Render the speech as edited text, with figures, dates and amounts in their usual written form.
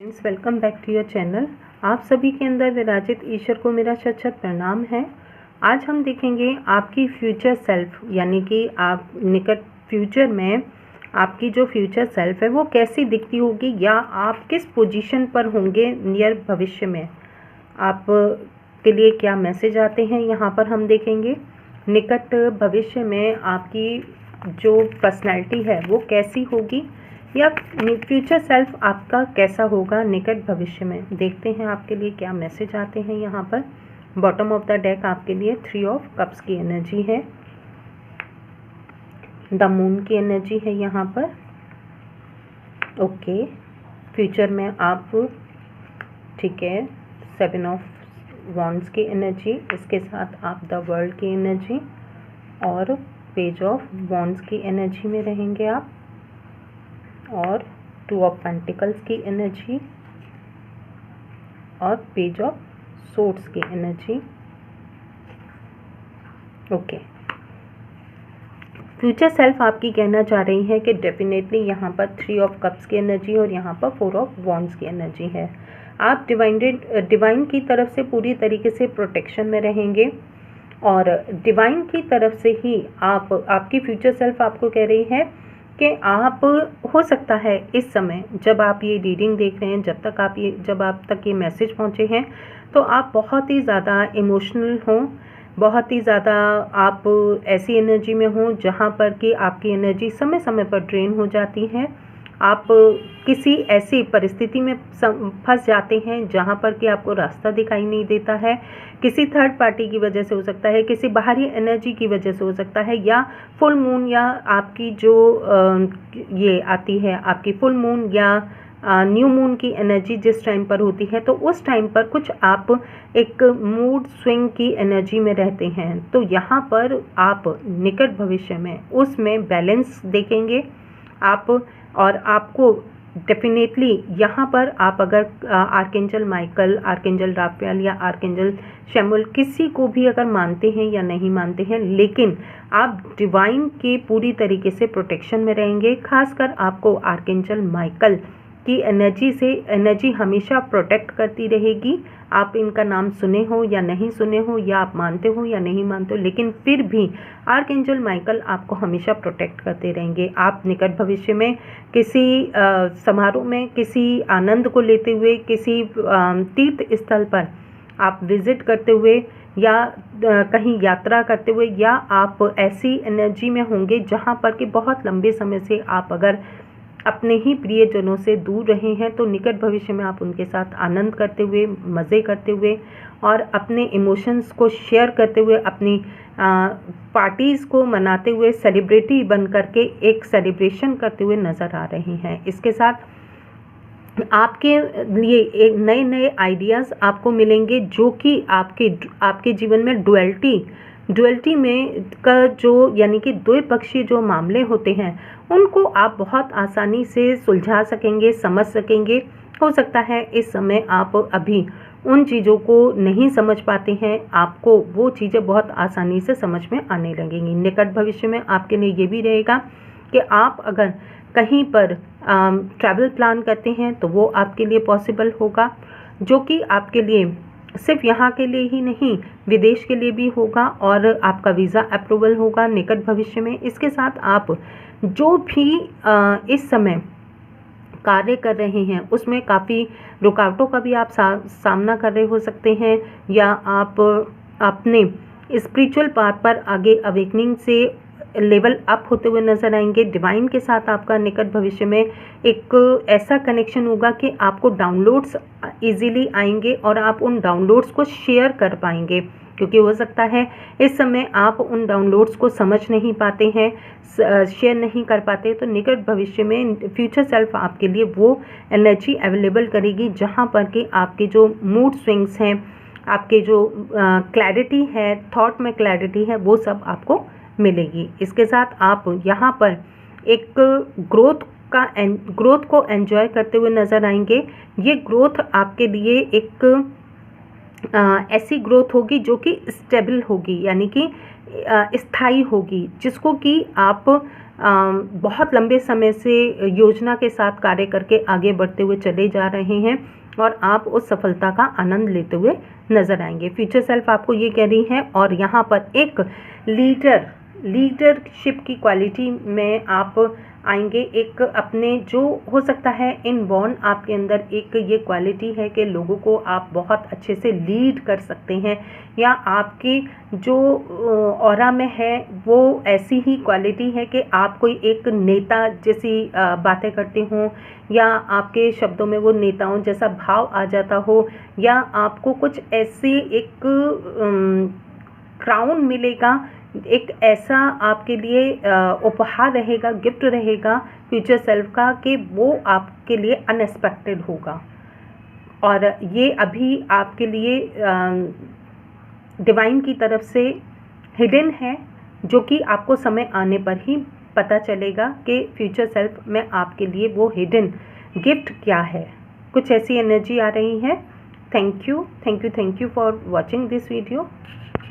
Friends, welcome back to your channel. आप सभी के अंदर विराजित ईश्वर को मेरा शत शत प्रणाम है। आज हम देखेंगे आपकी फ्यूचर सेल्फ, यानी कि आप निकट फ्यूचर में आपकी जो फ्यूचर सेल्फ है वो कैसी दिखती होगी, या आप किस पोजीशन पर होंगे नियर भविष्य में। आप के लिए क्या मैसेज आते हैं यहाँ पर हम देखेंगे। निकट भविष्य में आपकी जो पर्सनैलिटी है वो कैसी होगी, या फ्यूचर सेल्फ आपका कैसा होगा निकट भविष्य में। देखते हैं आपके लिए क्या मैसेज आते हैं यहाँ पर। बॉटम ऑफ द डेक आपके लिए 3 ऑफ कप्स की एनर्जी है, द मून की एनर्जी है यहाँ पर। ओके, फ्यूचर में आप, ठीक है, 7 ऑफ वॉन्ड्स की एनर्जी, इसके साथ आप द वर्ल्ड की एनर्जी और पेज ऑफ वॉन्ड्स की एनर्जी में रहेंगे आप, और 2 ऑफ पेंटिकल्स की एनर्जी और पेज ऑफ सोर्ड्स की एनर्जी। ओके, फ्यूचर सेल्फ आपकी कहना चाह रही है कि डेफिनेटली यहाँ पर 3 ऑफ कप्स की एनर्जी और यहाँ पर 4 ऑफ वॉन्ड्स की एनर्जी है। आप डिवाइन की तरफ से पूरी तरीके से प्रोटेक्शन में रहेंगे, और डिवाइन की तरफ से ही आपकी फ्यूचर सेल्फ आपको कह रही है कि आप, हो सकता है इस समय जब आप ये रीडिंग देख रहे हैं, जब आप तक ये मैसेज पहुँचे हैं, तो आप बहुत ही ज़्यादा इमोशनल हों, बहुत ही ज़्यादा आप ऐसी एनर्जी में हों जहाँ पर कि आपकी एनर्जी समय समय पर ड्रेन हो जाती है। आप किसी ऐसी परिस्थिति में फंस जाते हैं जहाँ पर कि आपको रास्ता दिखाई नहीं देता है। किसी थर्ड पार्टी की वजह से हो सकता है, किसी बाहरी एनर्जी की वजह से हो सकता है, या फुल मून, या आपकी जो ये आती है आपकी फुल मून या न्यू मून की एनर्जी जिस टाइम पर होती है, तो उस टाइम पर कुछ आप एक मूड स्विंग की एनर्जी में रहते हैं। तो यहाँ पर आप निकट भविष्य में उसमें बैलेंस देखेंगे आप, और आपको डेफिनेटली यहाँ पर आप अगर आर्कएंजल माइकल, आर्कएंजल राफेल या आर्कएंजल शैमुएल किसी को भी अगर मानते हैं या नहीं मानते हैं, लेकिन आप डिवाइन के पूरी तरीके से प्रोटेक्शन में रहेंगे। खासकर आपको आर्कएंजल माइकल की एनर्जी हमेशा प्रोटेक्ट करती रहेगी। आप इनका नाम सुने हो या नहीं सुने हो, या आप मानते हो या नहीं मानते हो, लेकिन फिर भी आर्कएंजल माइकल आपको हमेशा प्रोटेक्ट करते रहेंगे। आप निकट भविष्य में किसी समारोह में, किसी आनंद को लेते हुए, किसी तीर्थ स्थल पर आप विजिट करते हुए, या कहीं यात्रा करते हुए, या आप ऐसी एनर्जी में होंगे जहाँ पर कि बहुत लंबे समय से आप अगर अपने ही प्रियजनों से दूर रहे हैं, तो निकट भविष्य में आप उनके साथ आनंद करते हुए, मज़े करते हुए और अपने इमोशंस को शेयर करते हुए, अपनी पार्टीज़ को मनाते हुए, सेलिब्रिटी बन करके एक सेलिब्रेशन करते हुए नज़र आ रहे हैं। इसके साथ आपके लिए एक नए नए आइडियाज़ आपको मिलेंगे, जो कि आपके जीवन में डुअलिटी में का जो, यानी कि द्विपक्षीय जो मामले होते हैं, उनको आप बहुत आसानी से सुलझा सकेंगे, समझ सकेंगे। हो सकता है इस समय आप अभी उन चीज़ों को नहीं समझ पाते हैं, आपको वो चीज़ें बहुत आसानी से समझ में आने लगेंगी। निकट भविष्य में आपके लिए ये भी रहेगा कि आप अगर कहीं पर ट्रैवल प्लान करते हैं तो वो आपके लिए पॉसिबल होगा, जो कि आपके लिए सिर्फ यहाँ के लिए ही नहीं, विदेश के लिए भी होगा, और आपका वीज़ा अप्रूवल होगा निकट भविष्य में। इसके साथ आप जो भी इस समय कार्य कर रहे हैं उसमें काफ़ी रुकावटों का भी आप सामना कर रहे हो सकते हैं, या आप अपने स्पिरिचुअल पाथ पर आगे अवेकनिंग से लेवल अप होते हुए नजर आएंगे। डिवाइन के साथ आपका निकट भविष्य में एक ऐसा कनेक्शन होगा कि आपको डाउनलोड्स इजीली आएंगे, और आप उन डाउनलोड्स को शेयर कर पाएंगे, क्योंकि हो सकता है इस समय आप उन डाउनलोड्स को समझ नहीं पाते हैं, शेयर नहीं कर पाते। तो निकट भविष्य में फ्यूचर सेल्फ आपके लिए वो एनर्जी अवेलेबल करेगी, जहाँ पर कि आपके जो मूड स्विंग्स हैं, आपके जो क्लैरिटी है, थॉट में क्लैरिटी है, वो सब आपको मिलेगी। इसके साथ आप यहाँ पर एक ग्रोथ को एंजॉय करते हुए नज़र आएंगे। ये ग्रोथ आपके लिए एक ऐसी ग्रोथ होगी जो कि स्टेबल होगी, यानी कि स्थायी होगी, जिसको कि आप बहुत लंबे समय से योजना के साथ कार्य करके आगे बढ़ते हुए चले जा रहे हैं और आप उस सफलता का आनंद लेते हुए नज़र आएंगे। फ्यूचर सेल्फ आपको ये कह रही है। और यहाँ पर एक लीडरशिप की क्वालिटी में आप आएंगे। एक अपने जो हो सकता है इनबॉर्न आपके अंदर एक ये क्वालिटी है कि लोगों को आप बहुत अच्छे से लीड कर सकते हैं, या आपके जो ऑरा में है वो ऐसी ही क्वालिटी है कि आप कोई एक नेता जैसी बातें करते हों, या आपके शब्दों में वो नेताओं जैसा भाव आ जाता हो, या आपको कुछ ऐसे एक क्राउन मिलेगा, एक ऐसा आपके लिए उपहार रहेगा, गिफ्ट रहेगा फ्यूचर सेल्फ का, कि वो आपके लिए अनएक्सपेक्टेड होगा। और ये अभी आपके लिए डिवाइन की तरफ से हिडन है, जो कि आपको समय आने पर ही पता चलेगा कि फ्यूचर सेल्फ में आपके लिए वो हिडन गिफ्ट क्या है। कुछ ऐसी एनर्जी आ रही है। Thank you for watching this video.